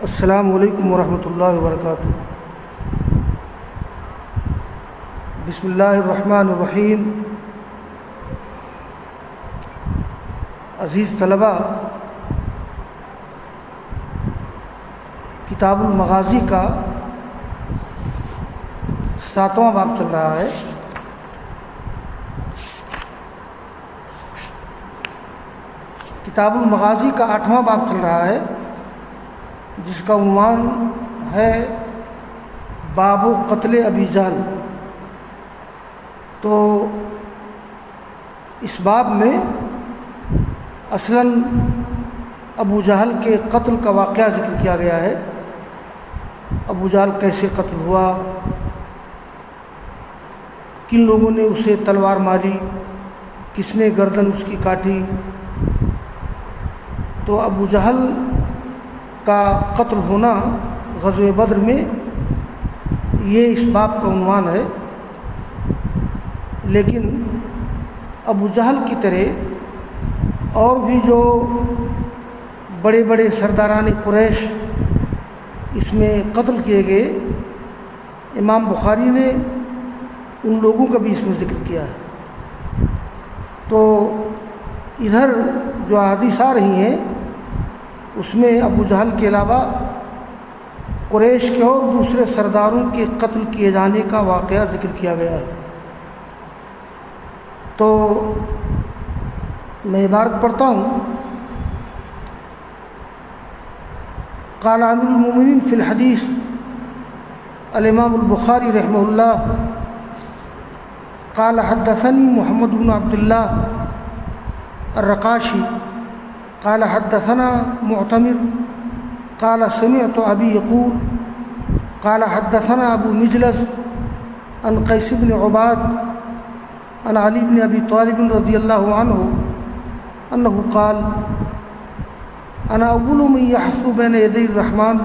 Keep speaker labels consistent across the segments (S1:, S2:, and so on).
S1: السلام علیکم ورحمۃ اللہ وبرکاتہ۔ بسم اللہ الرحمن الرحیم۔ عزیز طلباء، کتاب المغازی کا 7واں باب چل رہا ہے۔ کتاب المغازی کا 8واں باب چل رہا ہے، جس کا عنوان ہے باب قتل ابی جہل۔ تو اس باب میں اصلاً ابو جہل کے قتل کا واقعہ ذکر کیا گیا ہے۔ ابو جہل کیسے قتل ہوا، کن لوگوں نے اسے تلوار ماری، کس نے گردن اس کی کاٹی۔ تو ابو جہل کا قتل ہونا غزوہ بدر میں یہ اس باب کا عنوان ہے۔ لیکن ابو جہل کی طرح اور بھی جو بڑے بڑے سرداران قریش اس میں قتل کیے گئے، امام بخاری نے ان لوگوں کا بھی اس میں ذکر کیا ہے۔ تو ادھر جو احادیث آ رہی ہیں اس میں ابو جہل کے علاوہ قریش کے اور دوسرے سرداروں کے قتل کیے جانے کا واقعہ ذکر کیا گیا ہے۔ تو میں عبارت پڑھتا ہوں۔ قال امیر المؤمنین فی الحدیث الامام البخاری رحمہ اللہ قال حدثنی محمد بن عبداللہ الرقاشی قال حدثنا معتمر قال سمعت ابی یقول قال حدثنا ابو مجلس عن قیس بن عباد عن علی بن ابی طالب رضی اللہ عنہ انہ قال انا اول من یحث بین یدی الرحمن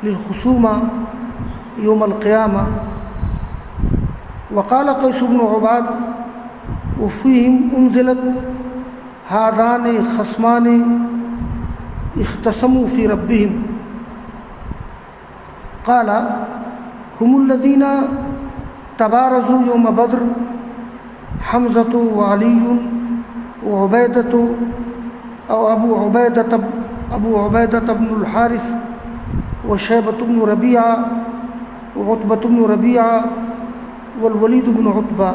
S1: للخصومہ یوم القیامہ۔ وقال قیس بن عباد وفیہم انزلت هذان خصمان اختصموا في ربهم قال هم الذين تبارزوا يوم بدر حمزة وعلي وعبيدة أو أبو عبيدة بن الحارث وشيبة بن ربيعة وعتبة بن ربيعة والوليد بن عتبة۔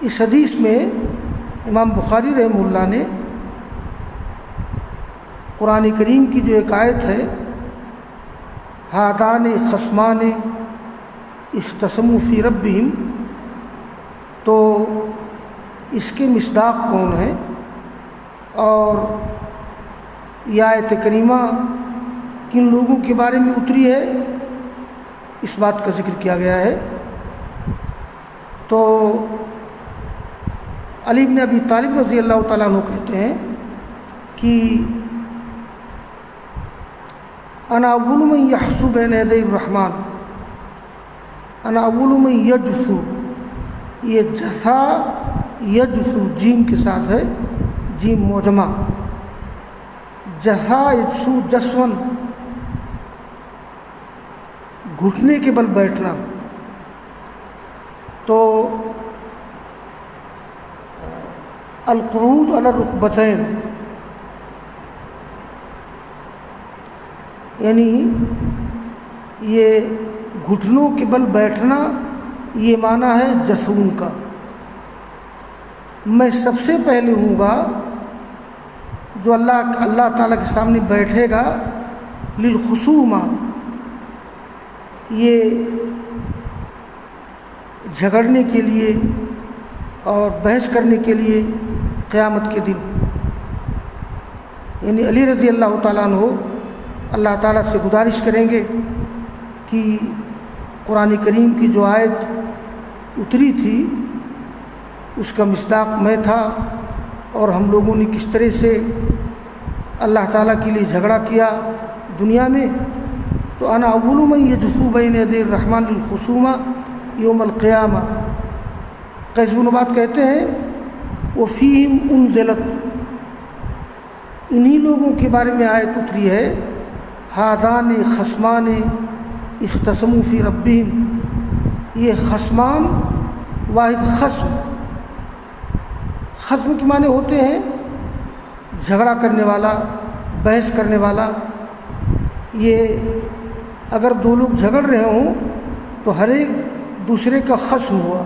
S1: اس حدیث میں امام بخاری رحمہ اللہ نے قرآن کریم کی جو ایک آیت ہے ہذان خصمان اختصموا فی ربہم، تو اس کے مصداق کون ہے اور یہ آیت کریمہ کن لوگوں کے بارے میں اتری ہے، اس بات کا ذکر کیا گیا ہے۔ تو علی بن ابی طالب رضی اللہ تعالیٰ عنہ کہتے ہیں کہ انا اول من یحث بین یدی الرحمن، انا اول من یجثو، یہ جثا یجثو جیم کے ساتھ ہے، جیم معجمہ، جثا یجثو جسون، گھٹنے کے بل بیٹھنا۔ تو القعود علی الرکبتین، یعنی یہ گھٹنوں کے بل بیٹھنا، یہ معنی ہے جسون کا۔ میں سب سے پہلے ہوں گا جو اللہ تعالیٰ کے سامنے بیٹھے گا، للخصومہ، یہ جھگڑنے کے لیے اور بحث کرنے کے لیے قیامت کے دن۔ یعنی علی رضی اللہ تعالیٰ عنہ اللہ تعالیٰ سے گزارش کریں گے کہ قرآن کریم کی جو آیت اتری تھی اس کا مصداق میں تھا، اور ہم لوگوں نے کس طرح سے اللہ تعالیٰ کے لیے جھگڑا کیا دنیا میں۔ تو انا اول من یجثو بین یدی الرحمن للخصومہ یوم القیامہ۔ قیس بن عباد کہتے ہیں وفیہم انزلت، انہی لوگوں کے بارے میں آیت اتری ہے، ہذان خصمان اختصموا فی ربہم، یہ خصمان واحد خصم کے معنی ہوتے ہیں جھگڑا کرنے والا، بحث کرنے والا۔ یہ اگر دو لوگ جھگڑ رہے ہوں تو ہر ایک دوسرے کا خصم ہوا،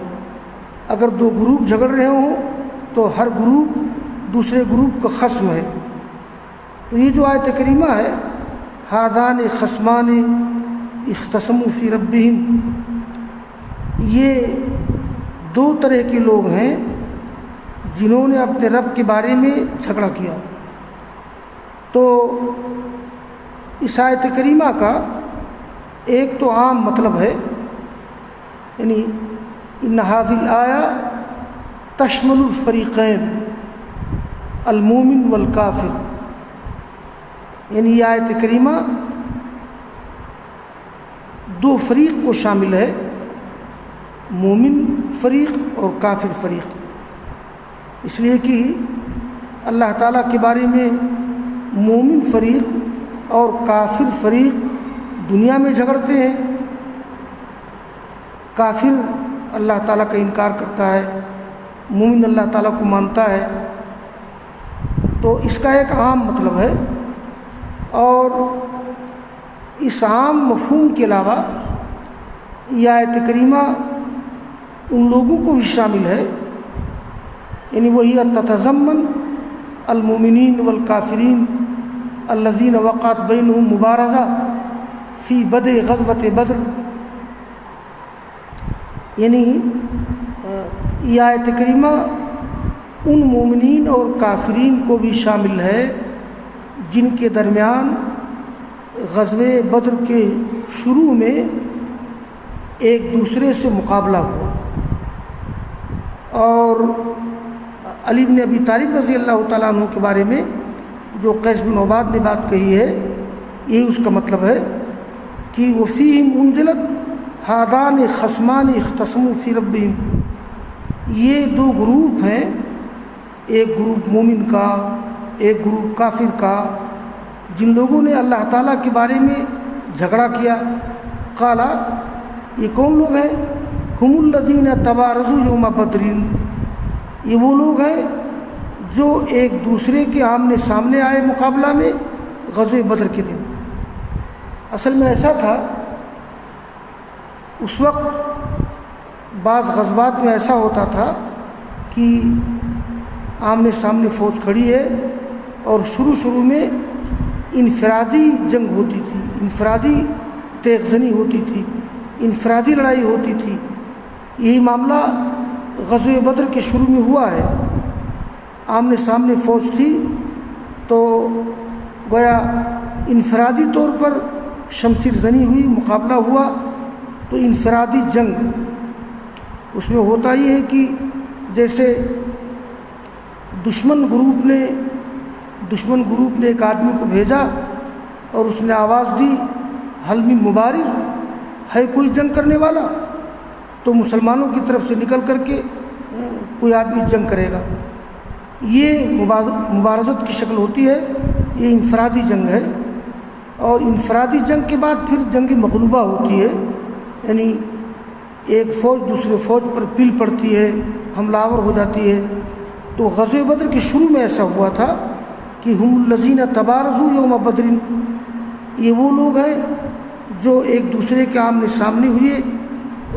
S1: اگر دو گروپ جھگڑ رہے ہوں تو ہر گروپ دوسرے گروپ کا خصم ہے۔ تو یہ جو آیت کریمہ ہے، ہذان خصمان اختصموا فی ربہم، یہ دو طرح کے لوگ ہیں جنہوں نے اپنے رب کے بارے میں جھگڑا کیا۔ تو اس آیت کریمہ کا ایک تو عام مطلب ہے، یعنی ان ھذہ الآیہ تشمل الفریقین المومن والکافر، یعنی یہ آیت کریمہ دو فریق کو شامل ہے، مومن فریق اور کافر فریق۔ اس لیے کہ اللہ تعالیٰ کے بارے میں مومن فریق اور کافر فریق دنیا میں جھگڑتے ہیں۔ کافر اللہ تعالیٰ کا انکار کرتا ہے، مومن اللہ تعالیٰ کو مانتا ہے۔ تو اس کا ایک عام مطلب ہے، اور اس عام مفہوم کے علاوہ یہ آیت کریمہ ان لوگوں کو بھی شامل ہے، یعنی وہی تتضمن المؤمنین والکافرین الذین وقعت بینہم مبارزہ فی بدء غزوۃ بدر، یعنی یہ آیت کریمہ ان مومنین اور کافرین کو بھی شامل ہے جن کے درمیان غزوہ بدر کے شروع میں ایک دوسرے سے مقابلہ ہوا، اور علی بن ابی طالب رضی اللہ تعالیٰ عنہ کے بارے میں جو قیس بن عباد نے بات کہی ہے، یہی اس کا مطلب ہے کہ وفیہم انزلت ھذان خصمان اختصموا فی ربہم، یہ دو گروپ ہیں، ایک گروپ مومن کا، ایک گروپ کافر کا، جن لوگوں نے اللہ تعالیٰ کے بارے میں جھگڑا کیا۔ قالا، یہ کون لوگ ہیں؟ ہم الذین تبارزوا یوم بدر، یہ وہ لوگ ہیں جو ایک دوسرے کے آمنے سامنے آئے مقابلہ میں غزوہ بدر کے دن۔ اصل میں ایسا تھا، اس وقت بعض غزوات میں ایسا ہوتا تھا کہ آمنے سامنے فوج کھڑی ہے اور شروع میں انفرادی جنگ ہوتی تھی، انفرادی تیغ زنی ہوتی تھی، انفرادی لڑائی ہوتی تھی۔ یہی معاملہ غزوہ بدر کے شروع میں ہوا ہے، آمنے سامنے فوج تھی، تو گویا انفرادی طور پر شمشیر زنی ہوئی، مقابلہ ہوا۔ تو انفرادی جنگ اس میں ہوتا یہ ہے کہ جیسے دشمن گروپ نے ایک آدمی کو بھیجا اور اس نے آواز دی حل من مبارز، ہے کوئی جنگ کرنے والا، تو مسلمانوں کی طرف سے نکل کر کے کوئی آدمی جنگ کرے گا۔ یہ مبارزت کی شکل ہوتی ہے، یہ انفرادی جنگ ہے۔ اور انفرادی جنگ کے بعد پھر جنگ مغلوبہ ہوتی ہے، یعنی ایک فوج دوسرے فوج پر پل پڑتی ہے، حملہ آور ہو جاتی ہے۔ تو غزوہ بدر کے شروع میں ایسا ہوا تھا کہ ہم الذین تبارزوا یوم بدر، یہ وہ لوگ ہیں جو ایک دوسرے کے آمنے سامنے ہوئے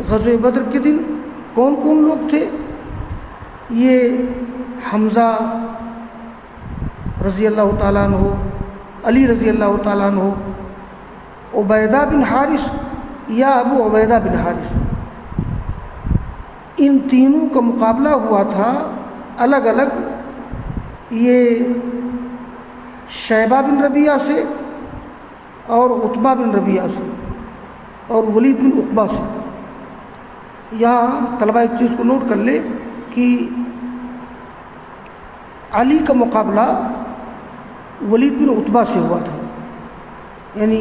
S1: غزوہ بدر کے دن۔ کون کون لوگ تھے؟ یہ حمزہ رضی اللہ تعالیٰ عنہ، علی رضی اللہ تعالیٰ عنہ، عبیدہ بن حارث یا ابو عبیدہ بن حارث، ان تینوں کا مقابلہ ہوا تھا الگ الگ۔ یہ شیبہ بن ربیعہ سے اور عتبہ بن ربیعہ سے اور ولید بن عقبہ سے۔ یہاں طلبہ ایک چیز کو نوٹ کر لے کہ علی کا مقابلہ ولید بن عتبہ سے ہوا تھا، یعنی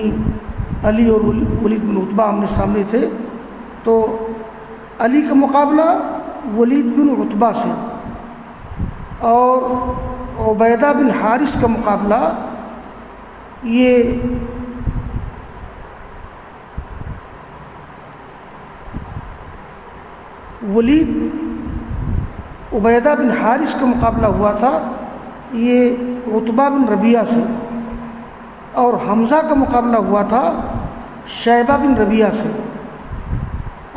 S1: علی اور ولید بن عتبہ آمنے سامنے تھے، تو علی کا مقابلہ ولید بن عتبہ سے، اور عبیدہ بن حارث کا مقابلہ یہ ولید عبیدہ بن حارث کا مقابلہ ہوا تھا یہ عتبہ بن ربیعہ سے، اور حمزہ کا مقابلہ ہوا تھا شیبہ بن ربیعہ سے۔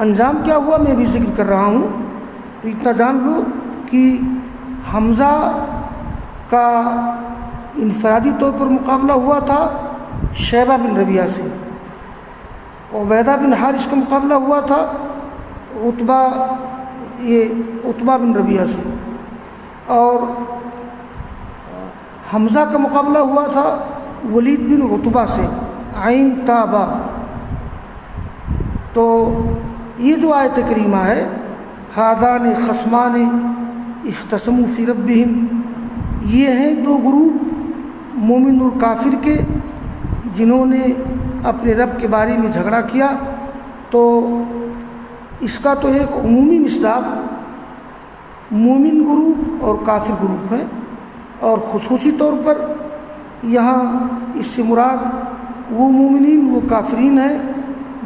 S1: انجام کیا ہوا میں بھی ذکر کر رہا ہوں، تو اتنا جان لو کہ حمزہ کا انفرادی طور پر مقابلہ ہوا تھا شیبہ بن ربیعہ سے، عبیدہ بن حارث کا مقابلہ ہوا تھا عتبہ بن ربیعہ سے، اور حمزہ کا مقابلہ ہوا تھا ولید بن عتبہ سے، عین تابا۔ تو یہ جو آیت کریمہ ہے ھذان خصمان اختصموا فی ربہم، یہ ہیں دو گروپ مومن اور کافر کے جنہوں نے اپنے رب کے بارے میں جھگڑا کیا۔ تو اس کا تو ایک عمومی مصداق مومن گروپ اور کافر گروپ ہے، اور خصوصی طور پر یہاں اس سے مراد وہ مومنین وہ کافرین ہیں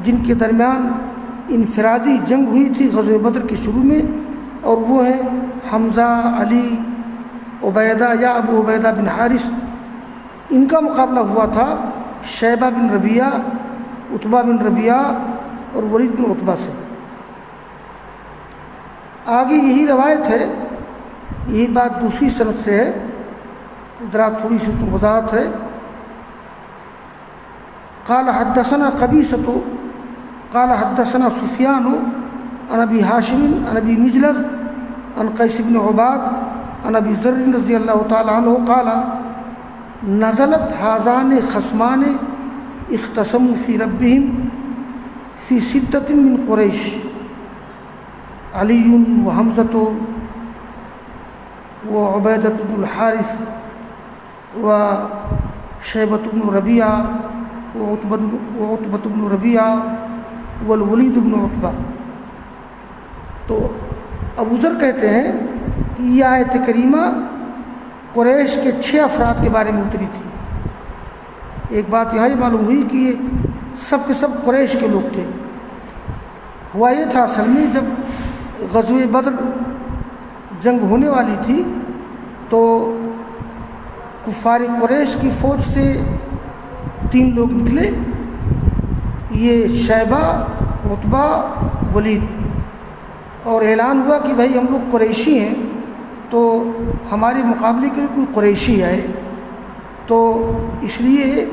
S1: جن کے درمیان انفرادی جنگ ہوئی تھی غزوہ بدر کے شروع میں، اور وہ ہیں حمزہ، علی، عبیدہ یا ابو عبیدہ بن حارث۔ ان کا مقابلہ ہوا تھا شیبہ بن ربیعہ، عتبہ بن ربیعہ اور ولید بن عتبہ سے۔ آگے یہی روایت ہے، یہی بات دوسری سند سے ہے، ذرا تھوڑی سی وضاحت ہے۔ قال حدثنا قبیصۃ قال حدثنا سفیان عن ابی ہاشم عن ابی مجلس عن قیس بن عباد عن ابی ذر رضی اللہ تعالی عنہ قال نزلت ھذان خصمان اختصموا فی ربہم فی ستۃ من قریش علی و حمزۃ و عبیدہ بن الحارث و شیبۃ بن ربیعہ وعتبۃ بن ربیعہ والولید بن عتبہ۔ تو ابو ذر کہتے ہیں کہ یہ آیت کریمہ قریش کے 6 افراد کے بارے میں اتری تھی۔ ایک بات یہاں معلوم ہوئی کہ یہ سب کے سب قریش کے لوگ تھے۔ ہوا یہ تھا اصل میں جب غزوہ بدر جنگ ہونے والی تھی تو کفار قریش کی فوج سے 3 لوگ نکلے، یہ شیبہ، عتبہ، ولید، اور اعلان ہوا کہ بھائی ہم لوگ قریشی ہیں تو ہمارے مقابلے کے لیے کوئی قریشی آئے۔ تو اس لیے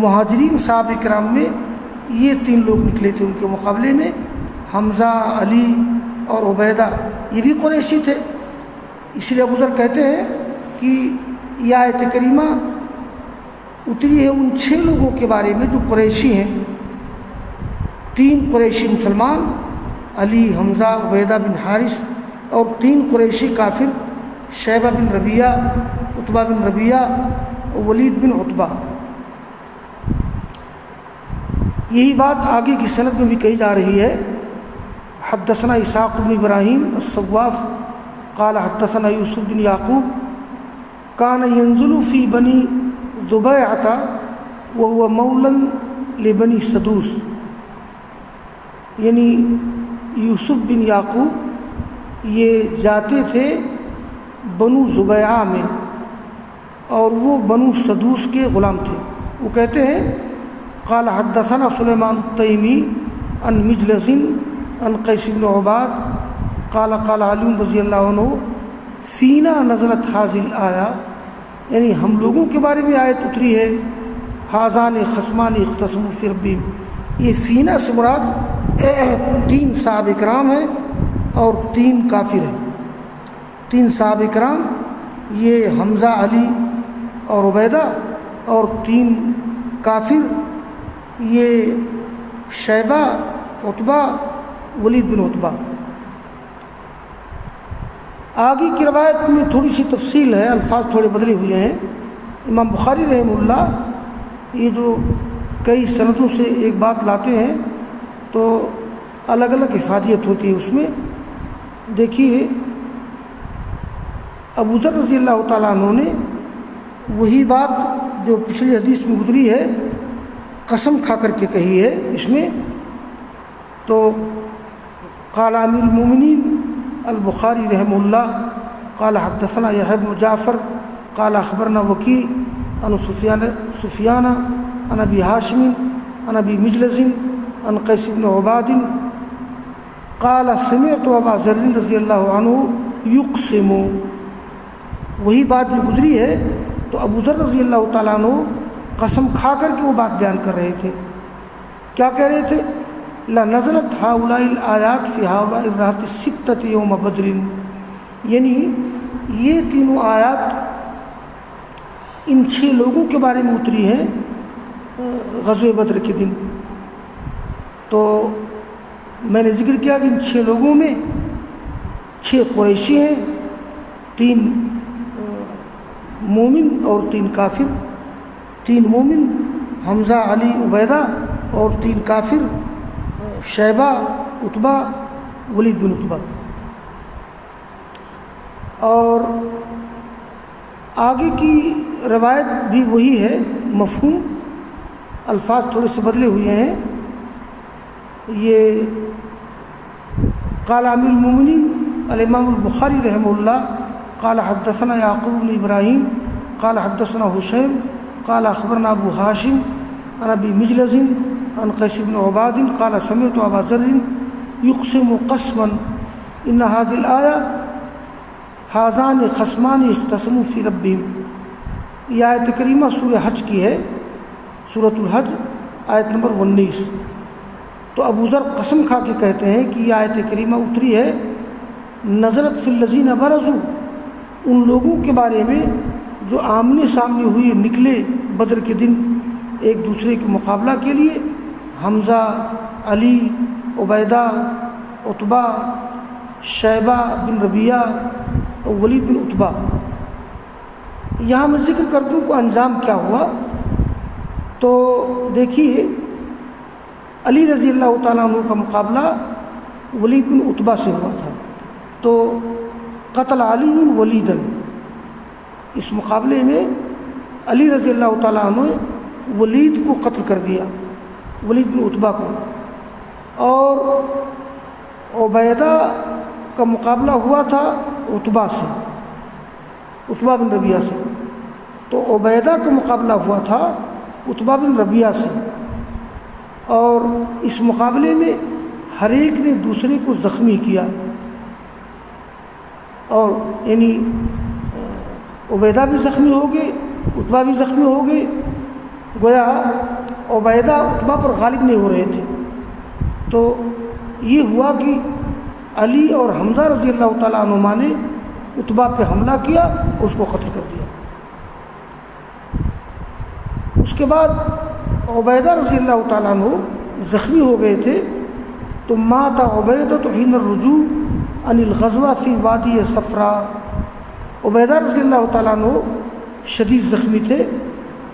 S1: مہاجرین صحابہ کرام میں یہ 3 لوگ نکلے تھے ان کے مقابلے میں، حمزہ، علی اور عبیدہ، یہ بھی قریشی تھے۔ اس لیے ابو ذر کہتے ہیں کہ یہ آیت کریمہ اتری ہے ان 6 لوگوں کے بارے میں جو قریشی ہیں، 3 قریشی مسلمان، علی، حمزہ، عبیدہ بن حارث، اور 3 قریشی کافر، شیبہ بن ربیعہ، عتبہ بن ربیعہ، ولید بن عتبہ۔ یہی بات آگے کی سند میں بھی کہی جا رہی ہے۔ حدثنا اسحاق بن ابراہیم الصواف قال حدثنا یوسف بن یعقوب کان ینزل فی بنی ذبیعۃ وهو مولا لبنی سدوس، یعنی یوسف بن یعقوب یہ جاتے تھے بنو ذبیعہ میں، اور وہ بنو سدوس کے غلام تھے۔ وہ کہتے ہیں قال حدثنا سلیمان التیمی عن مجلس عن قیس بن عباد قال قال علی رضی اللہ عنہ فینا نزلت ھذہ الآیہ، یعنی ہم لوگوں کے بارے میں آیت اتری ہے ھذان خصمان اختصموا فی ربہم۔ یہ فینا سے مراد 3 صحابہ کرام ہیں اور 3 کافر ہیں۔ 3 صحابہ کرام یہ حمزہ، علی اور عبیدہ، اور 3 کافر یہ شیبہ، عتبہ، ولید بن عتبہ۔ آگے کی روایت میں تھوڑی سی تفصیل ہے، الفاظ تھوڑے بدلے ہوئے ہیں۔ امام بخاری رحمہ اللہ یہ جو کئی سندوں سے ایک بات لاتے ہیں تو الگ الگ افادیت ہوتی ہے اس میں۔ دیکھیے ابو ذر رضی اللہ تعالیٰ عنہ نے وہی بات جو پچھلی حدیث میں گزری ہے قسم کھا کر کے کہی ہے اس میں. تو قال امیر المومنین البخاری رحمہ اللہ قال حدثنا یحییٰ بن جعفر قال اخبرنا وکیع عن سفیان عن ابی ہاشم عن ابی مجلس عن قیس بن عباد قال سمعت ابا ذر رضی اللہ عنہ یقسم. وہی بات جو گزری ہے تو ابو ذر رضی اللہ تعالیٰ عنہ قسم کھا کر کے وہ بات بیان کر رہے تھے. کیا کہہ رہے تھے؟ لنزلت هؤلاء الآیات فی هؤلاء الرهط الستة یوم بدر. یعنی یہ تینوں آیات ان 6 لوگوں کے بارے میں اتری ہیں غزوہ بدر کے دن. تو میں نے ذکر کیا کہ ان 6 لوگوں میں 6 قریشی ہیں، 3 مومن اور 3 کافر. 3 مومن حمزہ، علی، عبیدہ، اور 3 کافر شیبہ، عتبہ، ولید بن عتبہ. اور آگے کی روایت بھی وہی ہے، مفہوم الفاظ تھوڑے سے بدلے ہوئے ہیں. یہ قال امیر المومنین الامام البخاری رحمہ اللہ قال حدثنا یعقوب بن ابراہیم قال حدثنا حشیم قال اخبرنا ابو ہاشم عن ابی مجلس عن قیس بن عباد قال سمعت ابا ذر یقسم قسما ان هذه الآیہ هذان خصمان اختصموا فی ربہم. یہ آیت کریمہ سورہ حج کی ہے، سورۃ الحج آیت نمبر 19. تو ابو ذر قسم کھا کے کہتے ہیں کہ یہ آیت کریمہ اتری ہے نزلت فی الذین برزوا، ان لوگوں کے بارے میں جو آمنے سامنے ہوئے نکلے بدر کے دن ایک دوسرے کے مقابلہ کے لیے، حمزہ، علی، عبیدہ، عتبہ، شیبہ بن ربیعہ اور ولید بن عتبہ. یہاں میں ذکر کر دوں کہ انجام کیا ہوا. تو دیکھیے علی رضی اللہ تعالیٰ عنہ کا مقابلہ ولید بن عتبہ سے ہوا تھا. تو قتل علی ولیدا، اس مقابلے میں علی رضی اللہ تعالیٰ عنہ ولید کو قتل کر دیا، ولید بن عتبہ کو. اور عبیدہ کا مقابلہ ہوا تھا عتبہ سے، عتبہ بن ربیعہ سے. تو عبیدہ کا مقابلہ ہوا تھا عتبہ بن ربیعہ سے. اور اس مقابلے میں ہر ایک نے دوسرے کو زخمی کیا. اور یعنی عبیدہ بھی زخمی ہو گئے، عتبہ بھی زخمی ہو گئے. گویا عبیدہ عتبہ پر غالب نہیں ہو رہے تھے. تو یہ ہوا کہ علی اور حمزہ رضی اللہ تعالیٰ عنہما نے عتبہ پہ حملہ کیا، اس کو قتل کر دیا. اس کے بعد عبیدہ رضی اللہ تعالیٰ عنہ زخمی ہو گئے تھے. تو مات عبیدہ حین الرجوع عن الغزوہ فی وادی صفرا. عبیدہ رضی اللہ تعالیٰ عنہ شدید زخمی تھے،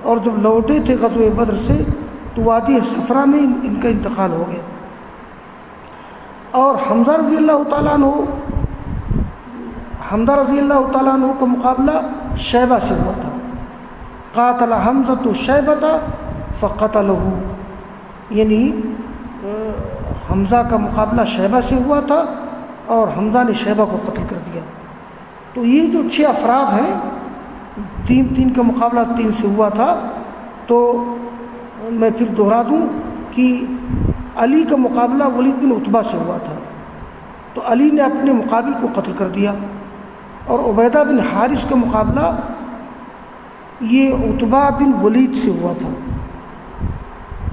S1: اور جب لوٹے تھے غزوہ بدر سے تو وادی صفرا میں ان کا انتقال ہو گیا. اور حمزہ رضی اللہ تعالیٰ عنہ کا مقابلہ شیبہ سے ہوا تھا. قاتل حمزہ شیبہ فقتلہ، یعنی حمزہ کا مقابلہ شیبہ سے ہوا تھا اور حمزہ نے شیبہ کو قتل کر دیا. تو یہ جو 6 افراد ہیں، 3 کا مقابلہ 3 سے ہوا تھا. تو میں پھر دہرا دوں کہ علی کا مقابلہ ولید بن عتبہ سے ہوا تھا، تو علی نے اپنے مقابل کو قتل کر دیا. اور عبیدہ بن حارث کا مقابلہ یہ عتبہ بن ولید سے ہوا تھا،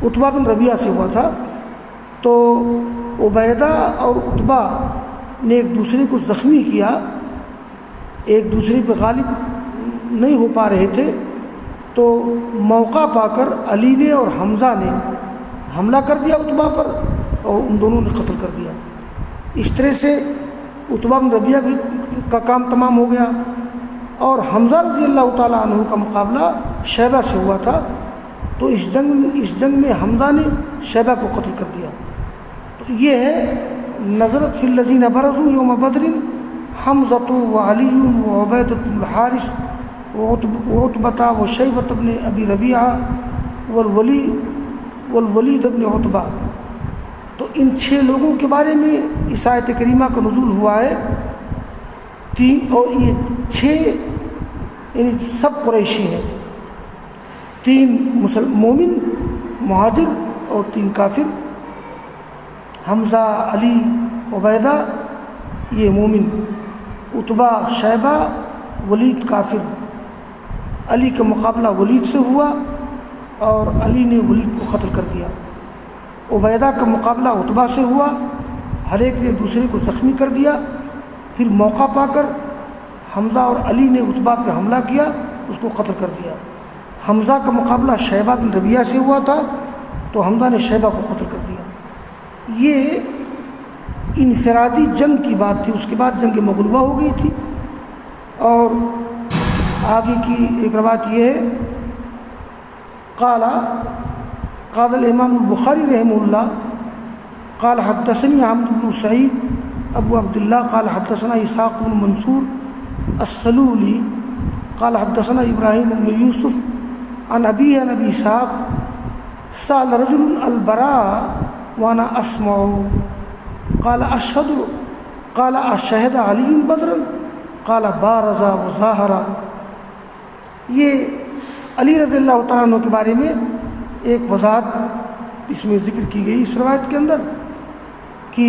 S1: عتبہ بن ربیعہ سے ہوا تھا. تو عبیدہ اور عتبہ نے ایک دوسرے کو زخمی کیا، ایک دوسرے پہ غالب نہیں ہو پا رہے تھے. تو موقع پا کر علی نے اور حمزہ نے حملہ کر دیا عتبہ پر، اور ان دونوں نے قتل کر دیا. اس طرح سے عتبہ بن ربیعہ بھی کا کام تمام ہو گیا. اور حمزہ رضی اللہ تعالیٰ عنہ کا مقابلہ شیبہ سے ہوا تھا. تو اس جنگ میں حمزہ نے شیبہ کو قتل کر دیا. تو یہ ہے نزلت فی الذین برزوا یوم بدر حمزۃ وعلی وعبیدۃ بن الحارث وعتبہ وشیبۃ بن ابی ربیعہ والولید بن عتبہ. تو ان 6 لوگوں کے بارے میں اس آیت کریمہ کا نزول ہوا ہے. اور یہ 6 یعنی سب قریشی ہیں، 3 مومن مہاجر اور 3 کافر. حمزہ، علی، عبیدہ یہ مومن، عتبہ، شیبہ، ولید کافر. علی کا مقابلہ ولید سے ہوا اور علی نے ولید کو قتل کر دیا. عبیدہ کا مقابلہ عتبہ سے ہوا، ہر ایک نے دوسرے کو زخمی کر دیا. پھر موقع پا کر حمزہ اور علی نے عتبہ پہ حملہ کیا، اس کو قتل کر دیا. حمزہ کا مقابلہ شیبہ بن ربیعہ سے ہوا تھا تو حمزہ نے شیبہ کو قتل کر دیا. یہ انفرادی جنگ کی بات تھی. اس کے بعد جنگ مغلوبہ ہو گئی تھی. اور آگے کی ایک روایت یہ ہے، قال الامام البخاری رحمہ اللہ قال حدثني حمد بن سعید ابو عبداللہ قال حدثنا اسحاق بن منصور السلولی قال حدثنا ابراہیم بن یوسف عن ابی ابی اسحاق سأل رجل البراء وانا اسمع قال اشهد علی بدرا قال بارز وظاہر. یہ علی رضی اللہ تعالیٰ عنہ کے بارے میں ایک وضاحت اس میں ذکر کی گئی اس روایت کے اندر کہ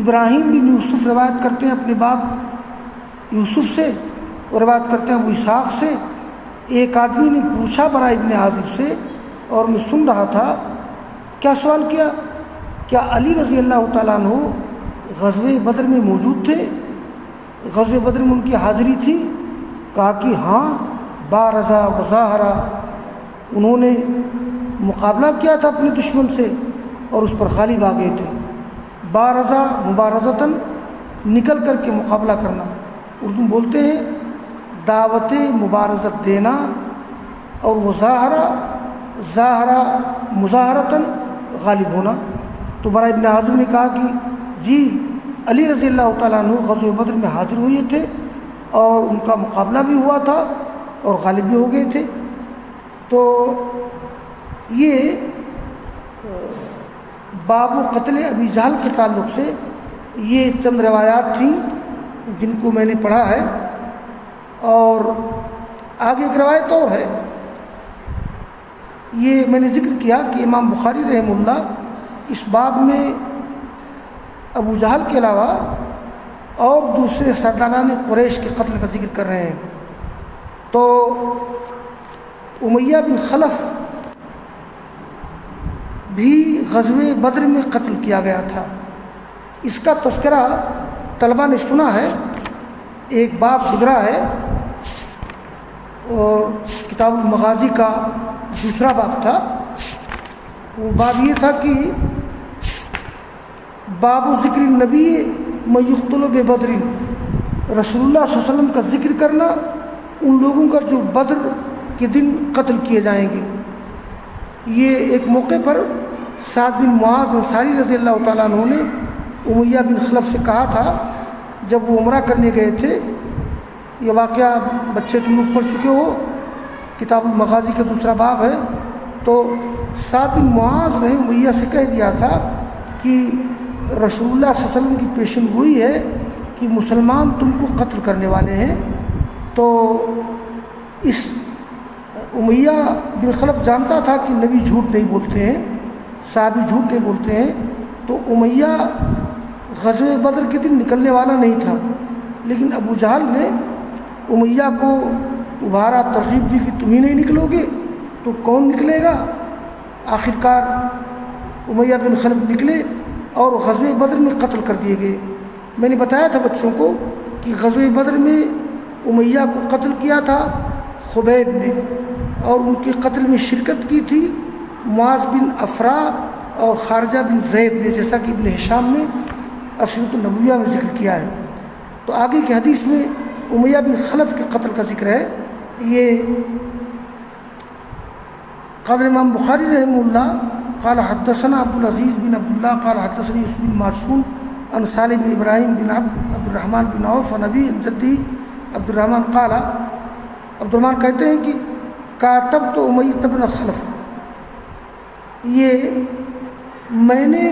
S1: ابراہیم بن یوسف روایت کرتے ہیں اپنے باپ یوسف سے، اور روایت کرتے ہیں ابو اسحاق سے. ایک آدمی نے پوچھا برا ابن عازب سے اور میں سن رہا تھا، کیا سوال کیا؟ کیا علی رضی اللہ تعالیٰ عنہ غزوہ بدر میں موجود تھے؟ غزوہ بدر میں ان کی حاضری تھی؟ کہا کہ ہاں. بارزا وظاہرا، انہوں نے مقابلہ کیا تھا اپنے دشمن سے اور اس پر غالب آ گئے تھے. بارزا مبارزتاً نکل کر کے مقابلہ کرنا، اردو میں بولتے ہیں دعوت مبارزت دینا. اور وظاہرا مظاہرتاً غالب ہونا. تو برا ابن عازب نے کہا کہ جی علی رضی اللہ تعالیٰ عنہ غزوہ بدر میں حاضر ہوئے تھے اور ان کا مقابلہ بھی ہوا تھا اور غالب بھی ہو گئے تھے. تو یہ باب قتل ابی جہل کے تعلق سے یہ چند روایات تھیں جن کو میں نے پڑھا ہے. اور آگے ایک روایت اور ہے، یہ میں نے ذکر کیا کہ امام بخاری رحمہ اللہ اس باب میں ابو جہل کے علاوہ اور دوسرے سرداران قریش کے قتل کا ذکر کر رہے ہیں. تو امیہ بن خلف بھی غزوہ بدر میں قتل کیا گیا تھا. اس کا تذکرہ طلبہ نے سنا ہے. ایک باب گزرا ہے اور کتاب المغازی کا دوسرا باب تھا. وہ باب یہ تھا کہ باب ذکر النبی من یقتل ببدر، رسول اللہ صلی اللہ علیہ وسلم کا ذکر کرنا ان لوگوں کا جو بدر کے دن قتل کیے جائیں گے. یہ ایک موقع پر سعد بن معاذ انصاری رضی اللہ تعالیٰ عنہ نے امیہ بن خلف سے کہا تھا جب وہ عمرہ کرنے گئے تھے. یہ واقعہ بچے تم لوگ پڑھ چکے ہو، کتاب المغازی کا دوسرا باب ہے. تو سعد بن معاذ نے امیہ سے کہہ دیا تھا کہ رسول اللہ صلی اللہ علیہ وسلم کی پیشن گوئی ہے کہ مسلمان تم کو قتل کرنے والے ہیں. تو اس امیہ بن خلف جانتا تھا کہ نبی جھوٹ نہیں بولتے ہیں، صحابی جھوٹ نہیں بولتے ہیں. تو امیہ غزوہ بدر کے دن نکلنے والا نہیں تھا، لیکن ابو جہل نے امیہ کو ابھارا، ترغیب دی کہ تم ہی نہیں نکلو گے تو کون نکلے گا. آخرکار امیہ بن خلف نکلے اور غزوہ بدر میں قتل کر دیے گئے. میں نے بتایا تھا بچوں کو کہ غزوہ بدر میں امیہ کو قتل کیا تھا خبیب نے، اور ان کے قتل میں شرکت کی تھی معاذ بن افرا اور خارجہ بن زید نے، جیسا کہ ابن ہشام نے اسیرۃ النبویہ میں ذکر کیا ہے. تو آگے کی حدیث میں امیہ بن خلف کے قتل کا ذکر ہے. یہ قاضی امام بخاری رحمہ اللہ قال حدثنا عبد العزيز بن عبد الله قال حدثني يوسف بن ماشون عن سالم بن ابراهيم بن عبد الرحمن بن عوف عن ابي جدي عبد الرحمن قال عبد الرحمن کہتے ہیں کہ کاتبت امیہ بن خلف، یہ میں نے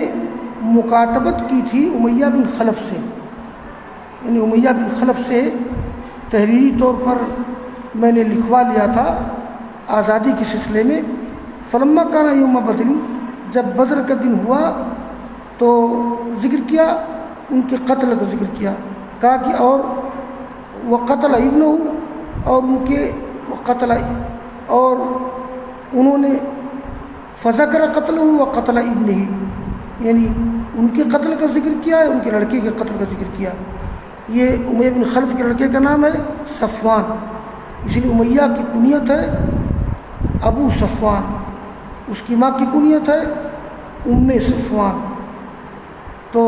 S1: مکاتبت کی تھی امیہ بن خلف سے، یعنی امیہ بن خلف سے تحریری طور پر میں نے لکھوا لیا تھا آزادی کے سلسلے میں۔ فلما کان یوم بدر، جب بدر کا دن ہوا تو ذکر کیا ان کے قتل کا ذکر کیا، کہا کہ اور وہ قتل ابن، اور ان کے قتل، اور انہوں نے فذکر قتل و قتل ابن ہی، یعنی ان کے قتل کا ذکر کیا ہے، ان کے لڑکے کے قتل کا ذکر کیا۔ یہ امیہ بن خلف کے لڑکے کا نام ہے صفوان، اس لیے امیہ کی کنیت ہے ابو صفوان، اس کی ماں کی کنیت ہے ام صفوان۔ تو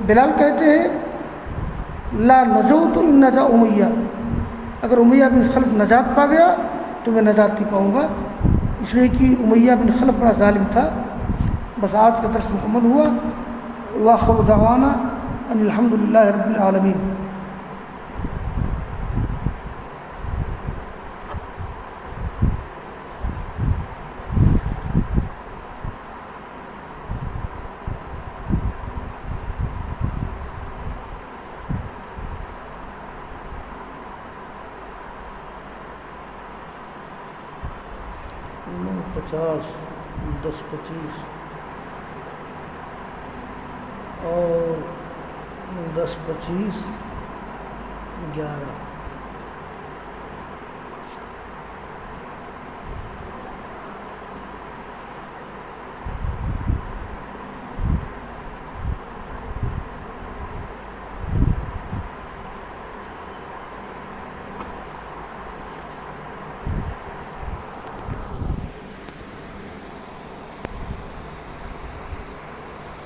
S1: بلال کہتے ہیں لا نجوت ان نجا امیہ، اگر امیہ بن خلف نجات پا گیا تو میں نجات نہیں پاؤں گا، اس لیے کہ امیہ بن خلف بڑا ظالم تھا۔ بس آج کا درس مکمل ہوا، وآخر دعوانا ان الحمد للہ رب العالمین۔ پچاس 10-25 اور 10-25 11